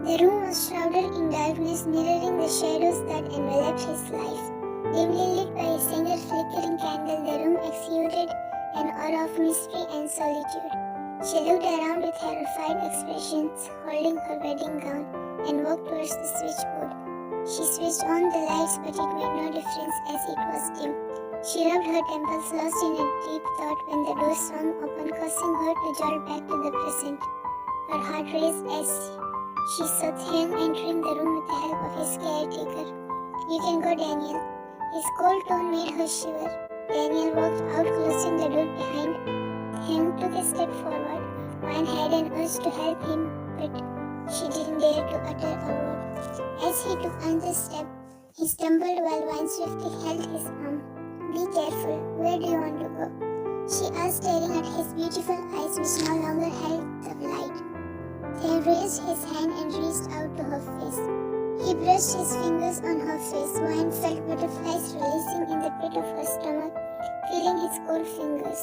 The room was shrouded in darkness, mirroring the shadows that enveloped his life. Dimly lit by a single flickering candle, the room exuded an aura of mystery and solitude. She looked around with terrified expressions, holding her wedding gown, and walked towards the switchboard. She switched on the lights, but it made no difference as it was dim. She rubbed her temples, lost in a deep thought, when the door swung open, causing her to jolt back to the present. Her heart raced as she saw 𝐷𝐭 entering the room with the help of his caretaker. "You can go, Daniel." His cold tone made her shiver. Daniel walked out, closing the door behind. 𝐷𝐭 took a step forward. One had an urge to help him, but she didn't dare to utter a word. As he took another step, he stumbled while one swiftly held his arm. "Be careful. Where do you want to go?" she asked, staring at his beautiful eyes, which no longer held the light. 𝐷𝐭 raised his hand and reached out to her face. He brushed his fingers on her face. One felt butterflies releasing in the pit of her stomach, feeling his cold fingers.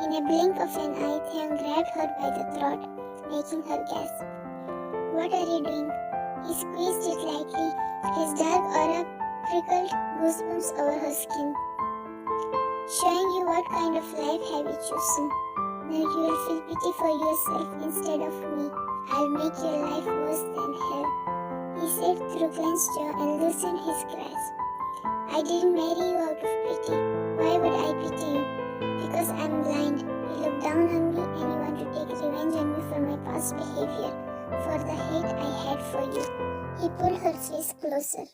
In a blink of an eye, 𝐷𝐭 grabbed her by the throat, making her gasp. "What are you doing?" He squeezed it lightly. His dark aura prickled goosebumps over her skin. "Showing you what kind of life have you chosen. Now you will feel pity for yourself instead of me. I'll make your life worse than hell," he said through clenched jaw and loosened his grasp. "I didn't marry you out of pity. Why would I pity you? Because I'm blind. You look down on me and you want to take revenge on me for my past behavior, for the hate I had for you." He pulled her face closer.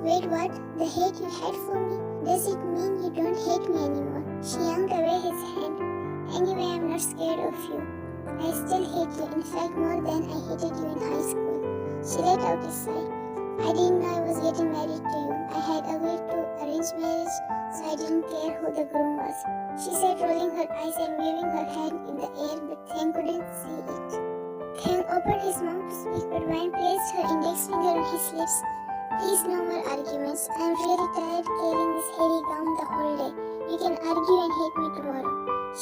"Wait, what? The hate you had for me? Does it mean you don't hate me anymore?" She yanked away his hand. "Anyway, I'm not scared of you. I still hate you, in fact more than I hated you in high school." She let out a sigh. "I didn't know I was getting married to you. I had agreed to arranged marriage, so I didn't care who the groom was," she said, rolling her eyes and waving her hand in the air, but 𝐷𝐭 couldn't see it. 𝐷𝐭 opened his mouth to speak, but Wine placed her index finger on his lips. "Please, no more arguments. I'm really tired carrying this hairy gown the whole day. You can argue and hate me tomorrow,"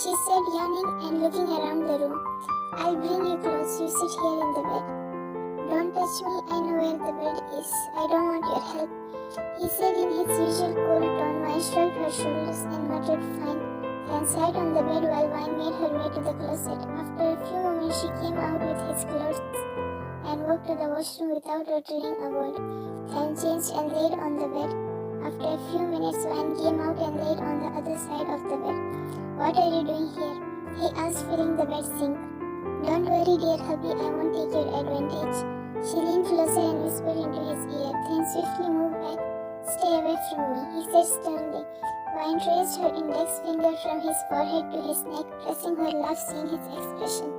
she said, yawning and looking around the room. "I'll bring you clothes. You sit here in the bed." "Don't touch me. I know where the bed is. I don't want your help," he said in his usual cold tone. Wine shrugged her shoulders and muttered, "Fine," and sat on the bed while Wine made her way to the closet. After a few moments, she came out with his clothes and walked to the washroom without uttering a word. 𝐷𝐭 changed and laid on the bed. After a few minutes, Wine came out and laid on the other side of the bed. "What are you doing here?" he asked, filling the bed sink. "Don't worry, dear hubby, I won't take your advantage." She leaned closer and whispered into his ear. 𝐷𝐭 swiftly moved back. "Stay away from me," he said sternly. Wine raised her index finger from his forehead to his neck, pressing her love, seeing his expression.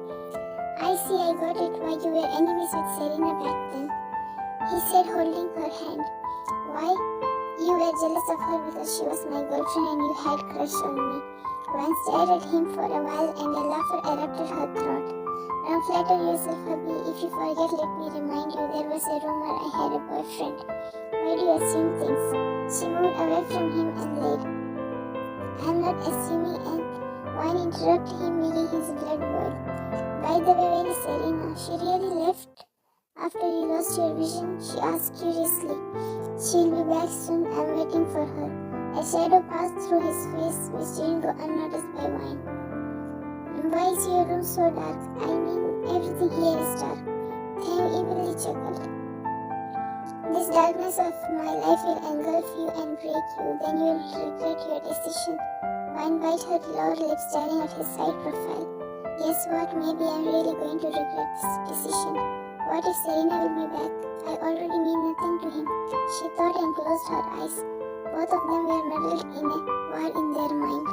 "I see, I got it, why you were enemies with Serena back then," he said, holding her hand. "Why? You were jealous of her because she was my girlfriend and you had crush on me." Wine stared at him for a while and a laughter erupted her throat. "Don't flatter yourself, hubby. If you forget, let me remind you, there was a rumor I had a boyfriend. Why do you assume things?" She moved away from him and laid. "I'm not assuming," and Wine interrupted him, making his blood boil. "By the way, where is Serena? She really left after you lost your vision?" she asked curiously. "She'll be back soon. I'm waiting for her." A shadow passed through his face, which didn't go unnoticed by Wine. "Why is your room so dark? I mean, everything here is dark." 𝐷𝐭 evilly chuckled. "This darkness of my life will engulf you and break you. Then you'll regret your decision." Wine bit her lower lip, staring at his side profile. "Guess what? Maybe I'm really going to regret this decision. What if Serena will be back? I already mean nothing to him," she thought and closed her eyes. Both of them were muddled in a war in their mind.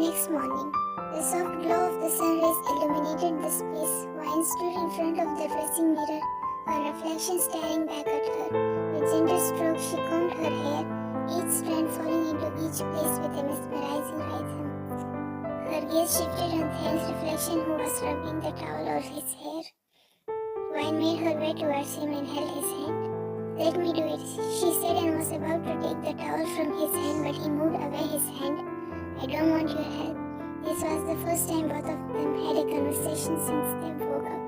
Next morning, the soft glow of the sun rays illuminated the space. Wine stood in front of the dressing mirror, her reflection staring back at her. With gentle strokes, she combed her hair, each strand falling into each place with a mesmerizing rhythm. Her gaze shifted on 𝐷𝐭's reflection, who was rubbing the towel over his hair. Wine made her way towards him and held his hand. "Let me do it," she said, and was about to take the towel from his hand, but he moved away his hand. "I don't want your help." This was the first time both of them had a conversation since they woke up.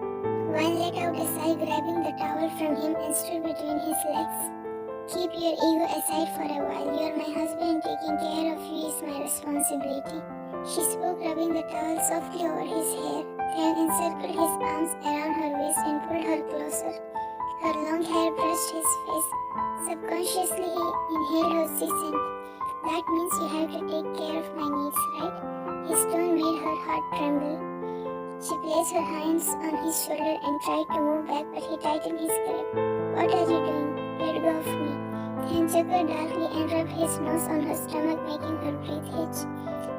Wine let out a sigh, grabbing the towel from him and stood between his legs. Keep your ego aside for a while. You are my husband and taking care of you is my responsibility. She spoke, rubbing the towel softly over his hair. Then encircled his arms around her waist and pulled her closer. Her long hair brushed his face. Subconsciously, he inhaled her scent. That means you have to take care of my needs, right? His tone made her heart tremble. She placed her hands on his shoulder and tried to move back, but he tightened his grip. What are you doing? Let go of me. He shook her darkly and rubbed his nose on her stomach, making her breathe hitch.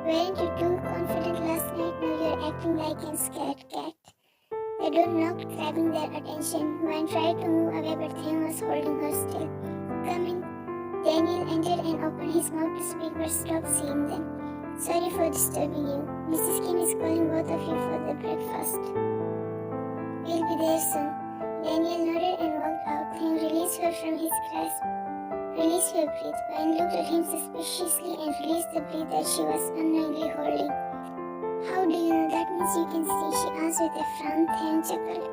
Weren't you too confident last night? Now you're acting like a scared cat. The door knocked, grabbing their attention. One tried to move away, but Thane was holding her still. Come in. Daniel entered and opened his mouth to speak, but stopped seeing them. Sorry for disturbing you. Mrs. Kim is calling both of you for the breakfast. We'll be there soon. Daniel nodded and walked out. Thane released her from his grasp. Release your breath. Wayne looked at him suspiciously and released the breath that she was unknowingly holding. How do you know? That means you can see, she asked with a frown. Thane chuckled.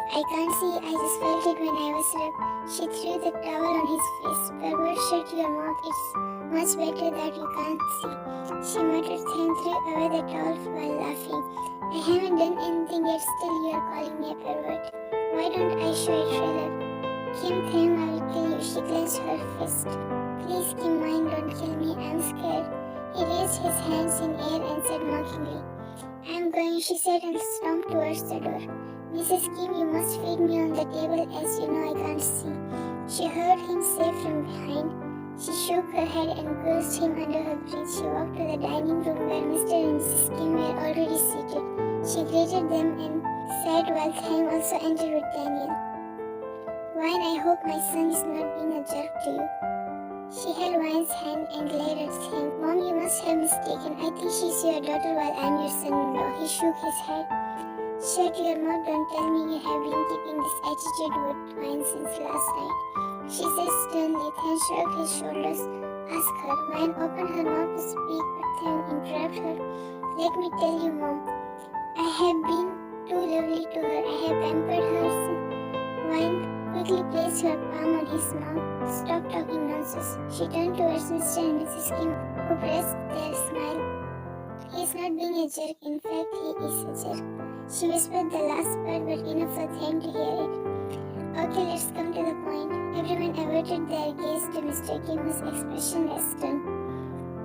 I can't see, I just felt it when I was rubbed. She threw the towel on his face. Pervert, shut your mouth, it's much better that you can't see. She muttered. Thane threw away the towel while laughing. I haven't done anything yet, still you are calling me a pervert. Why don't I show a trailer? Kim, Thane, I will kill you. She clenched her fist. Please, Kim, mine, don't kill me, I'm scared. He raised his hands in air and said mockingly, I'm going, she said and stomped towards the door. Mrs. Kim, you must feed me on the table as you know I can't see. She heard him say from behind. She shook her head and cursed him under her breath. She walked to the dining room where Mr. and Mrs. Kim were already seated. She greeted them and said while Thane also entered with Daniel, Wayne, I hope my son is not being a jerk to you. She held Wayne's hand and glared at him. Mom, you must have mistaken. I think she's your daughter while I'm your son-in-law. He shook his head. Shut your mouth, don't tell me you have been keeping this attitude with Wayne since last night. She said sternly. Thane shrugged his shoulders. Ask her. Wayne opened her mouth to speak, but Thane interrupted her. Let me tell you, Mom. I have been too lovely to her. I have pampered her. Wayne quickly placed her palm on his mouth. Stop talking nonsense. She turned towards Mr. and Mrs. Kim, who pressed their smile. He is not being a jerk. In fact, he is a jerk. She whispered the last part, but enough for Thane to hear it. Okay, let's come to the point. Everyone averted their gaze to Mr. Kim, whose expression was stern.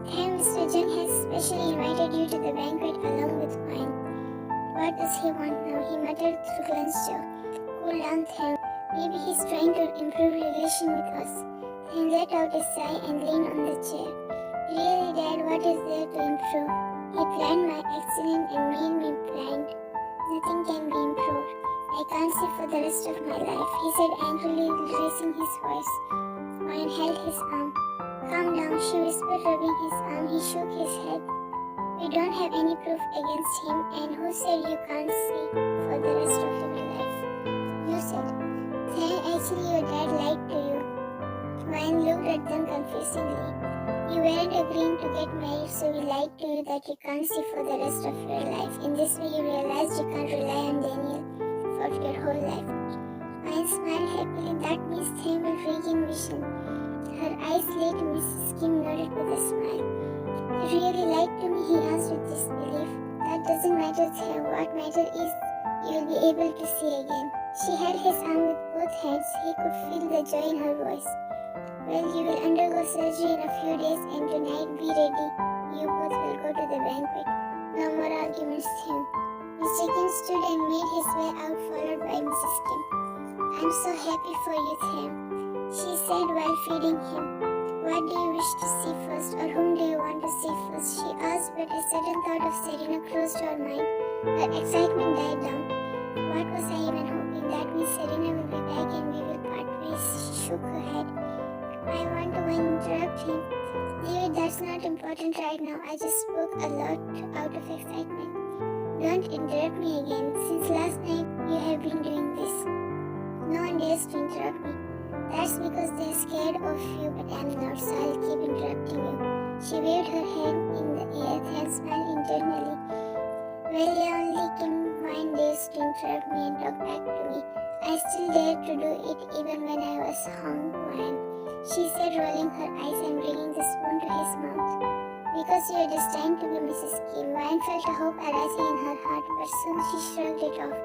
Thane, Mr. Jung has specially invited you to the banquet along with Wayne. What does he want now? He muttered through clenched jaw. Cool down, Thane. Maybe he's trying to improve relation with us. Thane let out a sigh and leaned on the chair. Really, Dad, what is there to improve? He planned my accident and made me blind. Nothing can be improved. I can't see for the rest of my life, he said angrily, raising his voice. Wayne held his arm. Calm down, she whispered, rubbing his arm. He shook his head. We don't have any proof against him, and who said you can't see for the rest of your life? You said. Thane, actually your dad lied to you. Wayne looked at them confusingly. You weren't agreeing to get married, so we lied to you that you can't see for the rest of your life. In this way, you realized you can't rely on Daniel for your whole life. Wayne smiled happily. That means Thane will regain vision. Her eyes lit. Mrs. Kim nodded with a smile. You really lied to me, he asked with disbelief. That doesn't matter, Thane. What matters is you'll be able to see again. She held his arm with both hands. He could feel the joy in her voice. Well, you will undergo surgery in a few days, and tonight be ready. You both will go to the banquet. No more arguments, Thane. Mr. Kim stood and made his way out, followed by Mrs. Kim. I'm so happy for you, Thane, she said while feeding him. What do you wish to see first, or whom do you want to see first? She asked, but a sudden thought of Serena crossed her mind. Her excitement died down. What was I even hoping? That means Serena will be back and we will part ways. She shook her head. I want to interrupt him. Leave it, that's not important right now. I just spoke a lot out of excitement. Don't interrupt me again. Since last night, you have been doing this. No one dares to interrupt me. That's because they're scared of you, but I'm not, so I'll keep interrupting you. She waved her hand in the air and smiled internally. Well, yeah, only Kim Wayne dares to interrupt interrupt me and talk back to me. I still dared to do it even when I was hung, Wine, she said, rolling her eyes and bringing the spoon to his mouth. Because you are destined to be Mrs. Kim. Wine felt a hope arising in her heart, but soon she shrugged it off.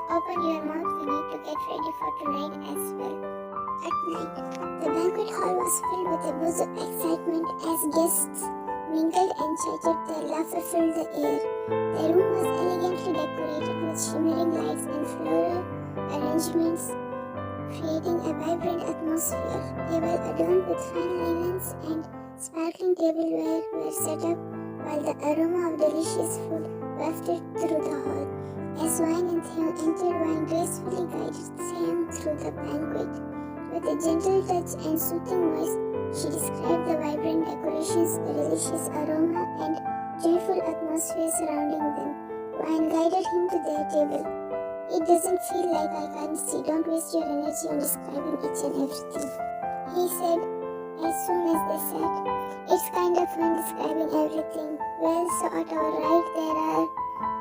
Open your mouth, we need to get ready for tonight as well. At night, the banquet hall was filled with a buzz of excitement as guests mingled and chatted. Their laughter filled the air. The room was elegantly decorated with shimmering lights and floral arrangements, creating a vibrant atmosphere. They were adorned with fine linens and sparkling tableware were set up, while the aroma of delicious food wafted through the hall. As Wine and Theo entered, Wine gracefully guided Theo through the banquet. With a gentle touch and soothing voice, she described the vibrant decorations, the delicious aroma, and joyful atmosphere surrounding them. Wine guided him to their table. It doesn't feel like I can't see. Don't waste your energy on describing each and everything, he said as soon as they sat. It's kind of fun describing everything. Well, so at our right there are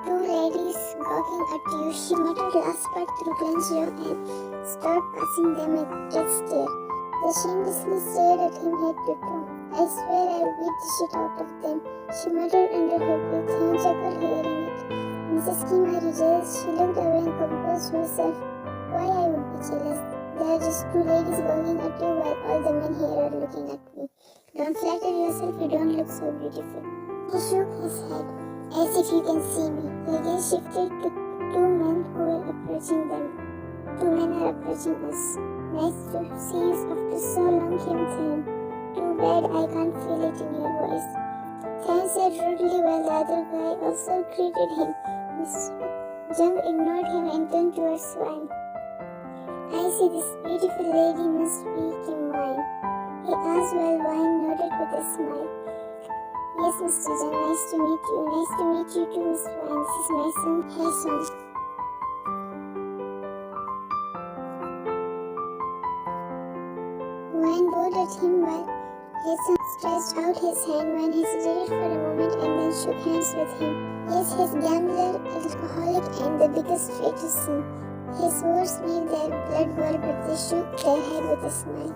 two ladies gawking at you, she muttered last part through clenched jaw and stopped passing them a dead stare. They shamelessly stared at him head to toe. I swear I'll beat the shit out of them, she muttered under her breath. He chuckled hearing it. Mrs. Kim, are you jealous? She looked away and composed herself. Why I would be jealous? There are just two ladies gawking at you while all the men here are looking at me. Don't flatter yourself, you don't look so beautiful. He shook his head. As if you can see me. The gaze shifted to two men who were approaching them. Two men are approaching us. Nice to see you after so long, Kim Theon. Too bad I can't feel it in your voice. Theon said rudely while the other guy also greeted him. Miss Jung ignored him and turned towards Wine. I see this beautiful lady must be Kim Wine, he asked while Wine nodded with a smile. Yes, Mr. Jung, nice to meet you. Nice to meet you too, Miss Wine. This is my son, Haesung. Wine bowed at him while Haesung stretched out his hand. Wine hesitated for a moment and then shook hands with him. Yes, he's gambler, alcoholic, and the biggest traitor. His words made their blood boil, but they shook their head with a smile.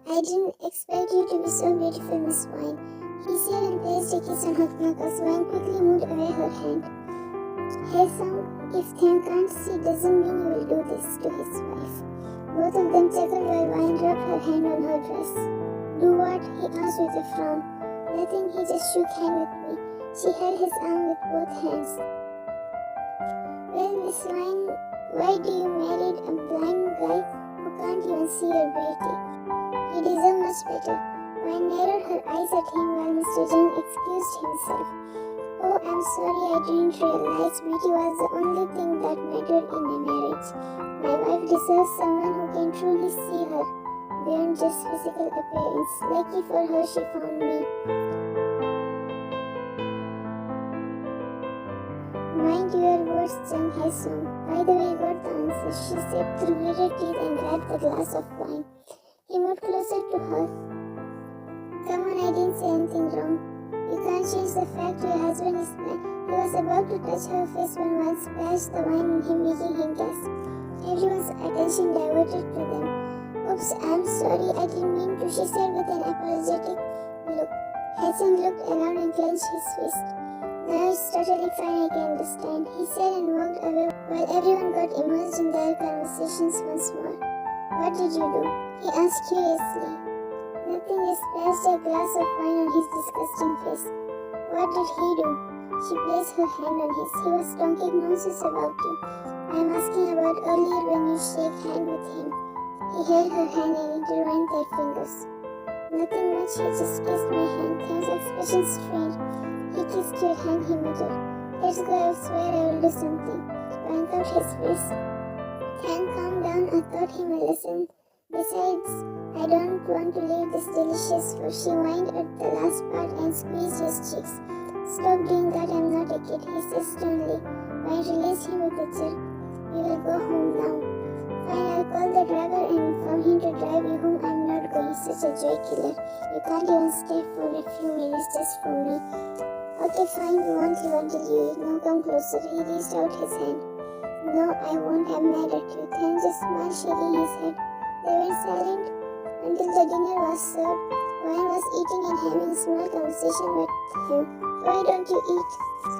I didn't expect you to be so beautiful, Miss Wine, he said and placed a kiss on her knuckles. Wine quickly moved away her hand. Haesung, if Theon can't see doesn't mean you will do this to his wife. Both of them chuckled while Wine rubbed her hand on her dress. Do what? He asked with a frown. Nothing, he just shook hand with me. She held his arm with both hands. Well, Miss Wine, why do you marry a blind guy who can't even see your beauty? He deserves much better. Wine narrowed her eyes at him while Mr. Jung excused himself. Oh, I'm sorry, I didn't realize beauty was the only thing that mattered in a marriage. My wife deserves someone who can truly see her beyond just physical appearance. Lucky for her, she found me. Mind your words, Jung Haesung. By the way, I got the answer, she said through gritted teeth and grabbed the glass of wine. He moved closer to her. Come on, I didn't say anything wrong. You can't change the fact your husband is blind. He was about to touch her face when Wine splashed the wine on him, making him gasp. Everyone's attention diverted to them. Oops, I'm sorry, I didn't mean to, she said with an apologetic look. Haesung looked around and clenched his fist. No, it's totally fine, I can understand, he said and walked away while everyone got immersed in their conversations once more. What did you do? He asked curiously. Nothing, just splashed a glass of wine on his disgusting face. What did he do? She placed her hand on his. He was talking nonsense about you. I'm asking about earlier when you shake hand with him. He held her hand and intertwined their fingers. Nothing much, he just kissed my hand. Theo's expression strained. He kissed your hand, he muttered. Let's go, I swear I will do something. Wine out his face. Theo, calm down, I taught him a lesson. Besides, I don't want to leave this delicious food. She whined at the last part and squeezed his cheeks. Stop doing that, I'm not a kid, he said sternly. Wine released him with a jerk. We will go home now. Fine, I'll call the driver and inform him to drive you home. I'm not going, such a joy killer. You can't even stay for a few minutes just for me. Okay, fine, we won't leave until you eat. Now come closer. He reached out his hand. No, I won't. I'm mad at you. 𝐁𝐥𝐢𝐧 just smiled, shaking his head. They went silent until the dinner was served. 𝐊𝐚𝐟𝐢𝐴 was eating and having a small conversation with him. Why don't you eat?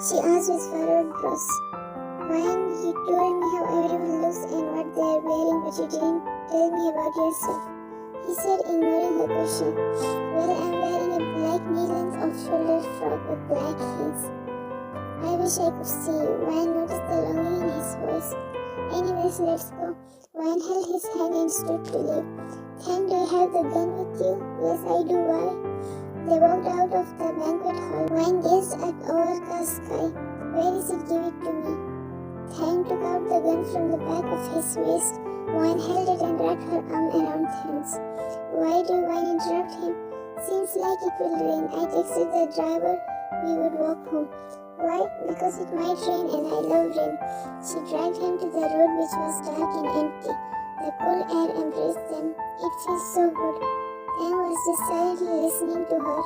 She asked with furrowed brows. 𝐊𝐚𝐟𝐢𝐴, you told me how everyone looks and what they are wearing, but you didn't tell me about yourself, he said, ignoring her question. Well, I'm wearing a black knee-length off-shoulder frock with black heels. I wish I could see you. 𝐊𝐚𝐟𝐢𝐴 noticed the longing in his voice. Anyways, let's go. 𝐊𝐚𝐟𝐴 held his hand and stood to leave. 𝐁𝐥𝐢𝐧, do you have the gun with you? Yes, I do. Why? They walked out of the banquet hall. 𝐊𝐴N gazed at overcast sky. Where is it? Give it to me. 𝐁𝐥𝐢𝐧 took out the gun from the back of his waist. 𝐊𝐴N held it and wrapped her arm around 𝐁𝐥𝐢𝐧's. Why do you 𝐊𝐴N interrupt him? Seems like it will rain. I texted the driver we would walk home. Why? Because it might rain and I love rain. She dragged him to the road, which was dark and empty. The cool air embraced them. It feels so good. 𝐁𝐥𝐢𝐧 was just silently listening to her.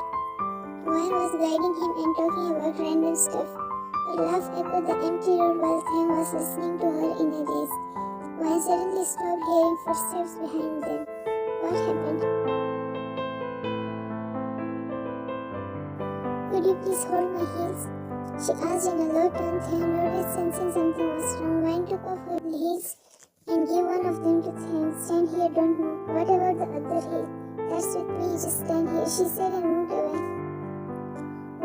𝐊𝐴N was guiding him and talking about random stuff. Her laugh echoed the empty road while 𝐁𝐥𝐢𝐧 was listening to her in a daze. 𝐊𝐴N suddenly stopped, hearing footsteps behind them. What happened? Could you please hold my heels? She asked in a low tone. 𝐁𝐥𝐢𝐧 noticed, sensing something was wrong. 𝐊𝐴N took off her heels and gave one of them to 𝐁𝐥𝐢�. Stand here, don't move. What about the other heel? That's with me, just stand here, she said and moved away.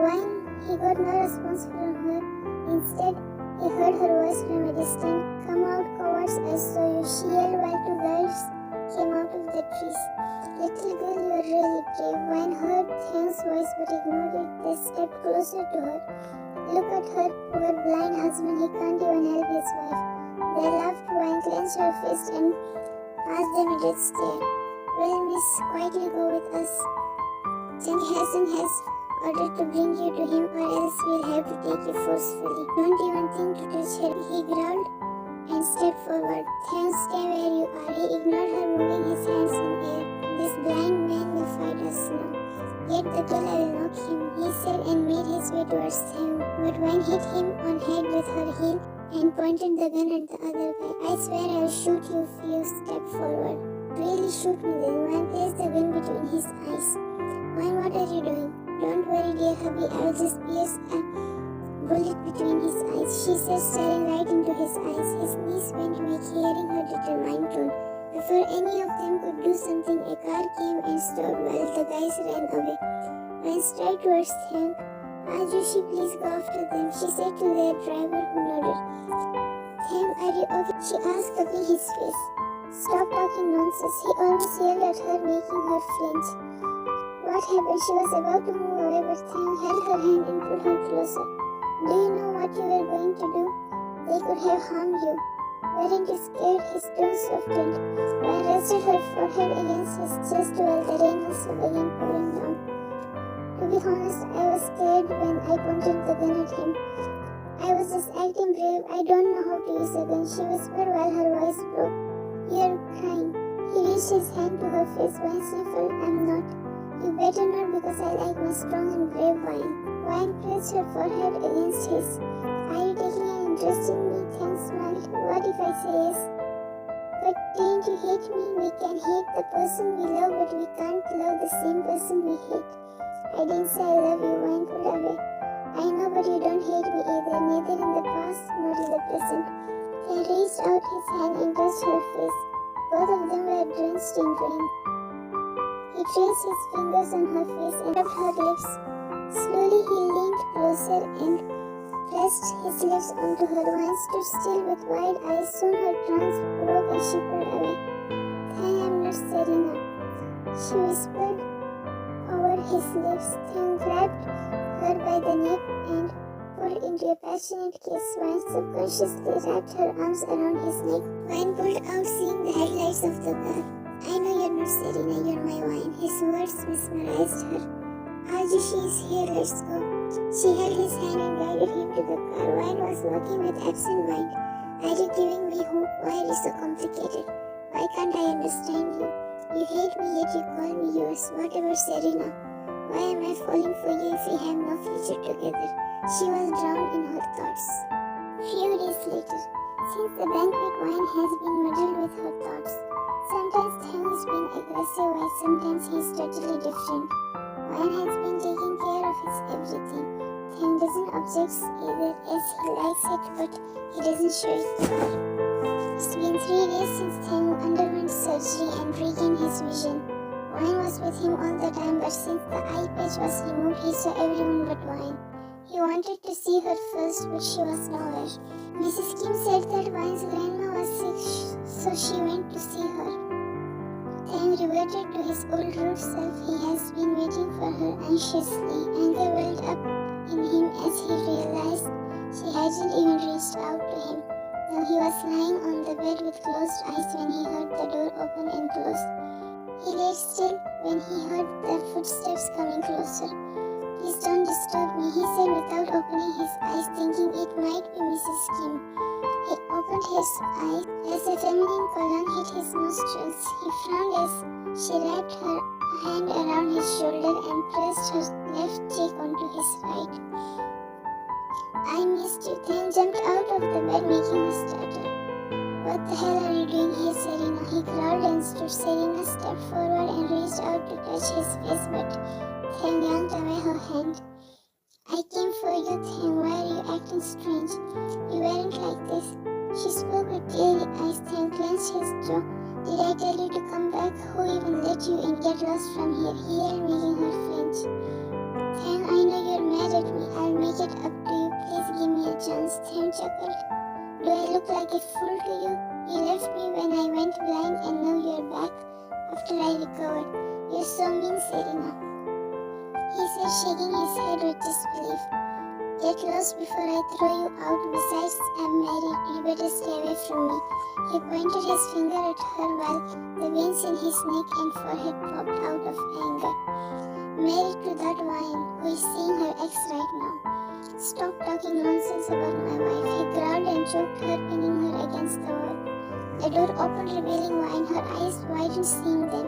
𝐊𝐴N, he got no response from her. Instead, he heard her voice from a distance. Come out, cowards, I saw you, she yelled while two girls came out of the trees. Little girl, you are really brave. 𝐊𝐴N heard 𝐁𝐥𝐢𝐧's voice but ignored it. They stepped closer to her. Look at her poor blind husband, he can't even help his wife. They laughed. 𝐊𝐴N clenched her fist and asked them a dead stare. Well, miss, quietly go with us. 𝐁𝐥𝐢𝐧 has ordered to bring you to him or else we'll have to take you forcefully. Don't even think to touch her, he growled and stepped forward. 𝐁𝐥𝐢𝐧, stay where you are. He ignored her, moving his hands in air. This blind man will fight us now. Get the girl, I will knock him, he said and made his way towards 𝐁𝐥𝐢𝐧. But 𝐊𝐴N hit him on head with her heel and pointed the gun at the other guy. I swear I will shoot you if you step forward. Really, shoot me then. 𝐊𝐴N placed the gun between his eyes. 𝐊𝐴N, what are you doing? Don't worry, dear hubby, I will just pierce a bullet between his eyes, she said, staring right into his eyes. His knees went weak, hearing her determined tone. Before any of them could do something, a car came and stopped while the guys ran away. 𝐊𝐴N strode towards 𝐁𝐥𝐢𝐧. Arjun, please go after them, she said to their driver, who nodded. 𝐁𝐥𝐢𝐧, are you okay? She asked, cupping his face. Stop talking nonsense, he almost yelled at her, making her flinch. What happened? She was about to move away, but 𝐁𝐥𝐢𝐧 held her hand and pulled her closer. Do you know what you were going to do? They could have harmed you. Weren't you scared? His tone softened. 𝐊𝐴N rested her forehead against his chest while the rain also began pouring down. To be honest, I was scared when I pointed the gun at him. I was just acting brave. I don't know how to use a gun, she whispered while her voice broke. You're crying. He reached his hand to her face. 𝐊𝐴N sniffled. I'm not. You better not, because I like my strong and brave 𝐊𝐴N. 𝐊𝐴N pressed her forehead against his. Are you taking an interest in me? 𝐁𝐥𝐢𝐧 smiled. What if I say yes? But didn't you hate me? We can hate the person we love, but we can't love the same person we hate. I didn't say I love you, 𝐊𝐴N pulled away. I know, but you don't hate me either, neither in the past nor in the present. He reached out his hand and touched her face. Both of them were drenched in rain. He traced his fingers on her face and rubbed her lips. Slowly he leaned closer and pressed his lips onto her. 𝐊𝐴N stood still with wide eyes. Soon her trance broke and she pulled away. I'm not Serena, she whispered over his lips. 𝐻𝐥𝐢𝐧 grabbed her by the neck and pulled into a passionate kiss. 𝐊𝐴N subconsciously wrapped her arms around his neck. 𝐊𝐴N pulled out, seeing the headlights of the car. I know you're not Serena, you're my 𝐊𝐴N. His words mesmerized her. Arjun, she is here, let's go. She held his hand and guided him to the car. 𝐊𝐴N was walking with absent mind. Are you giving me hope? Why are you so complicated? Why can't I understand you? You hate me, yet you call me yours. What about Serena? Why am I falling for you if we have no future together? She was drowned in her thoughts. Few days later, Since the banquet, wine has been muddled with her thoughts. Sometimes Chen is being aggressive while sometimes he is totally different. Wine has been taking care of his everything. Chen doesn't object either as he likes it, but he doesn't show it to her. It's been 3 days since Chen underwent surgery and regained his vision. Wine was with him all the time, but since the eye patch was removed, he saw everyone but Wine. He wanted to see her first, but she was nowhere. Mrs. Kim said that Wine's grandma was sick, so she went to see her. Tang reverted to his old rude self. He has been waiting for her anxiously. Anger welled up in him as he realized she hadn't even reached out to him. Though he was lying on the bed with closed eyes when he heard the door open and close. He lay still when he heard the footsteps coming closer. "Please don't disturb me," he said without opening his eyes, thinking it might be Mrs. Kim. He opened his eyes as a feminine cologne hit his nostrils. He frowned as she wrapped her hand around his shoulder and pressed her left cheek onto his right. "I missed you." Tang jumped out of the bed, making a stutter. "What the hell are you doing here, Serena?" He growled and stood. Serena stepped forward and reached out to touch his face, but Tang yanked away her hand. "I came for you, Tang. Why are you acting strange? You weren't like this." She spoke with teary eyes. Tang clenched his jaw. "Did I tell you to come back? Who even let you in? Get lost from here," he yelled, making her flinch. "Tang, I know you're mad at me. I'll make it up to you. Please give me a chance." Tang chuckled. "Do I look like a fool to you? You left me when I went blind and now you're back after I recovered. You're so mean, Serena," he said, shaking his head with disbelief. "Get lost before I throw you out. Besides, I'm married. You better stay away from me." He pointed his finger at her while the veins in his neck and forehead popped out of anger. "Married to that Wine, who is seeing her ex right now. Stop talking nonsense about my wife." He growled and choked her, pinning her against the wall. The door opened, revealing Wine. Her eyes widened, seeing them.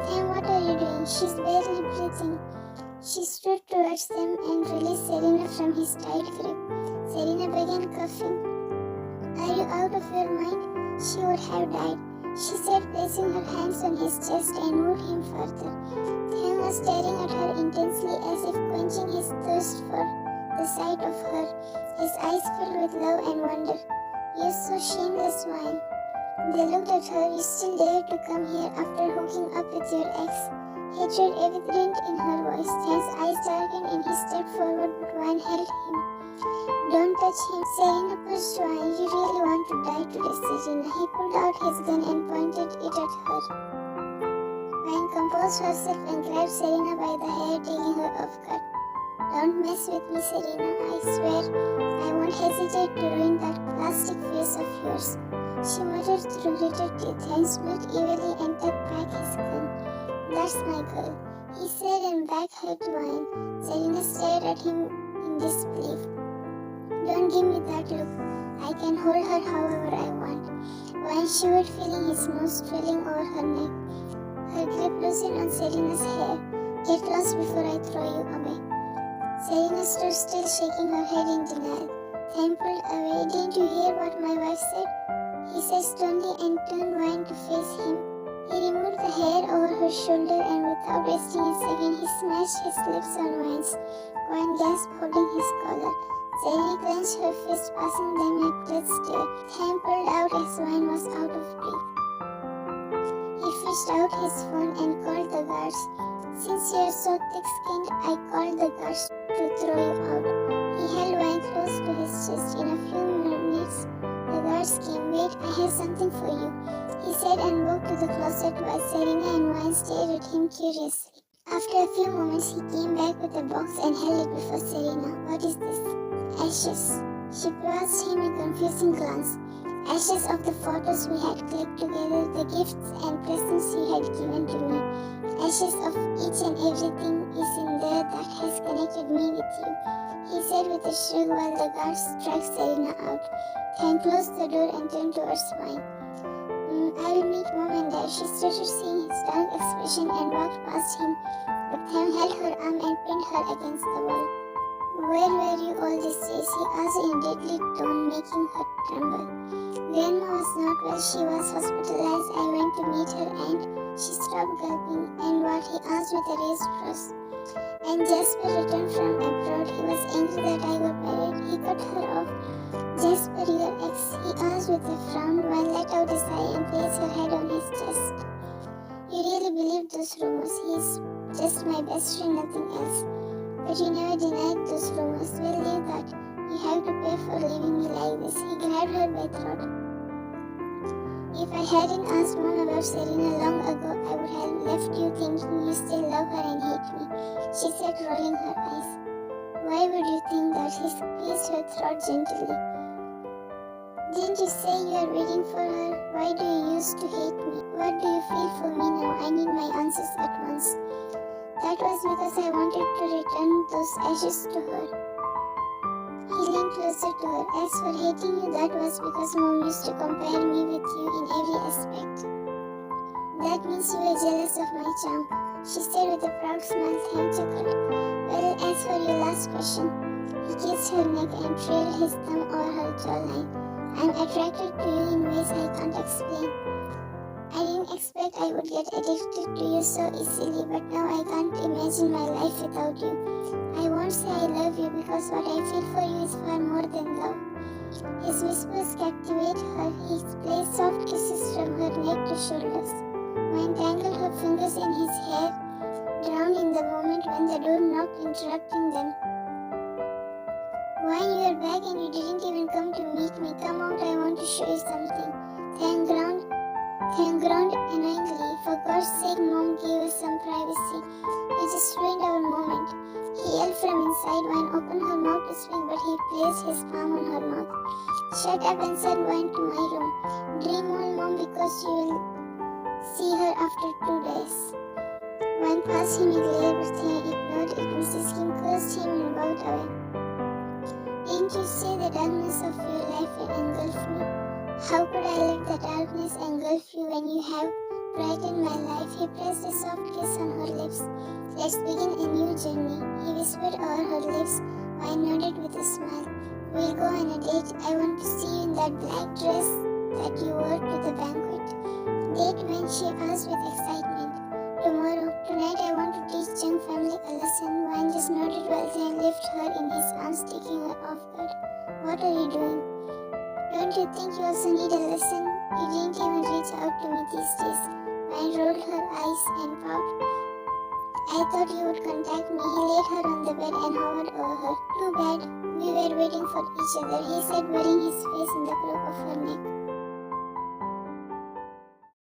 "Tang, what are you doing? She's barely breathing." She stood towards them and released Serena from his tight grip. Serena began coughing. "Are you out of your mind? She would have died," she said, placing her hands on his chest and moved him further. Tang was staring at her intensely, as if quenching his thirst for the sight of her, his eyes filled with love and wonder. "You're so shameless, Wine." They looked at her. "You still dare to come here after hooking up with your ex?" Hatred evident in her voice. Tang's eyes darkened and he stepped forward, but Wine held him. "Don't touch him." Serena pushed Wine. "You really want to die today, Serena." He pulled out his gun and pointed it at her. Wine composed herself and grabbed Serena by the hair, taking her off guard. "Don't mess with me, Serena. I swear I won't hesitate to ruin that plastic face of yours," she muttered through gritted teeth. Tang smirked evilly and tucked back his gun. "That's my girl," he said, and back-hurt Wine. Serena stared at him in disbelief. "Don't give me that look. I can hold her however I want." Wine shivered, feeling his nose trailing over her neck. Her grip loosened on Serena's hair. "Get lost before I throw you away." Serena stood still, shaking her head in denial. Tang pulled away. "Didn't you hear what my wife said?" he said sternly, and turned Wine to face him. He removed the hair over her shoulder, and without wasting a second, he smashed his lips on Wine's. Wine gasped, holding his collar. Serena clenched her fist, passing them a clutch stare. Tang pulled out as Wine was out of breath. He fished out his phone and called the guards. "Since you're so thick-skinned, I called the guards to throw you out." He held Wine close to his chest. In a few minutes, the guards came. "Wait, I have something for you," he said, and walked to the closet while Serena and Wine stared at him curiously. After a few moments, he came back with a box and held it before Serena. "What is this?" "Ashes." She passed him a confusing glance. "Ashes of the photos we had clicked together, the gifts and presents you had given to me. Ashes of each and everything is in there that has connected me with you," he said with a shrug while the guards dragged Serena out. Tang closed the door and turned towards Wine. "I will meet Mom and Dad." She started seeing his dark expression and walked past him, but Tang held her arm and pinned her against the wall. "Where were you all these days?" he asked in a deadly tone, making her tremble. "Grandma was not well. She was hospitalized. I went to meet her and she stopped gulping." "And what?" he asked with a raised brows. "And Jasper returned from abroad. He was angry that I got married. He cut her off." "Jasper, your ex?" he asked with a frown, while let out a sigh and placed her head on his chest. "You really believe those rumors? He's just my best friend, nothing else. But you never denied those rumors. Well, leave that. You have to pay for leaving me like this." He grabbed her by the throat. "If I hadn't asked Mom about Serena long ago, I would have left you thinking you still love her and hate me," she said, rolling her eyes. "Why would you think that?" He squeezed her throat gently. "Didn't you say you are waiting for her? Why do you used to hate me? What do you feel for me now? I need my answers at once." "That was because I wanted to return those ashes to her." He leaned closer to her. "As for hating you, that was because Mom used to compare me with you in every aspect." "That means you were jealous of my charm," she said with a proud smile. "Thank you, correct. Well, as for your last question," he kissed her neck and trailed his thumb over her jawline. "I'm attracted to you in ways I can't explain. I didn't expect I would get addicted to you so easily, but now I can't imagine my life without you. I won't say I love you because what I feel for you is far more than love." His whispers captivate her. He placed soft kisses from her neck to shoulders, entangled her fingers in his hair, drowned in the moment when the door knocked, interrupting them. "Why, you're back and you didn't even come to meet me. Come out, I want to show you something." Ken groaned annoyingly. "For God's sake, Mom, give us some privacy. You just ruined our moment," he yelled from inside. Wine opened her mouth to speak, but he placed his palm on her mouth. "Shut up and send Wine to my room. Dream on, Mom, because you will see her after 2 days." Wine passed him a glare, but he ignored it. Mrs. Kim cursed him and bowed away. "Didn't you say the darkness of your life will engulf me? How could I let the darkness engulf you when you have brightened my life?" He pressed a soft kiss on her lips. "Let's begin a new journey," he whispered over her lips. Wine nodded with a smile. "We'll go on a date. I want to see you in that black dress that you wore to the banquet." "Date when?" she asked with excitement. "Tomorrow. Tonight I want to teach young family a lesson." Wine just nodded while Ken lifted her in his arms, taking her off guard. "What are you doing? Don't you think you also need a lesson? You didn't even reach out to me these days." Wine rolled her eyes and pouted. "I thought you would contact me." He laid her on the bed and hovered over her. "Too bad. We were waiting for each other," he said, burying his face in the crook of her neck.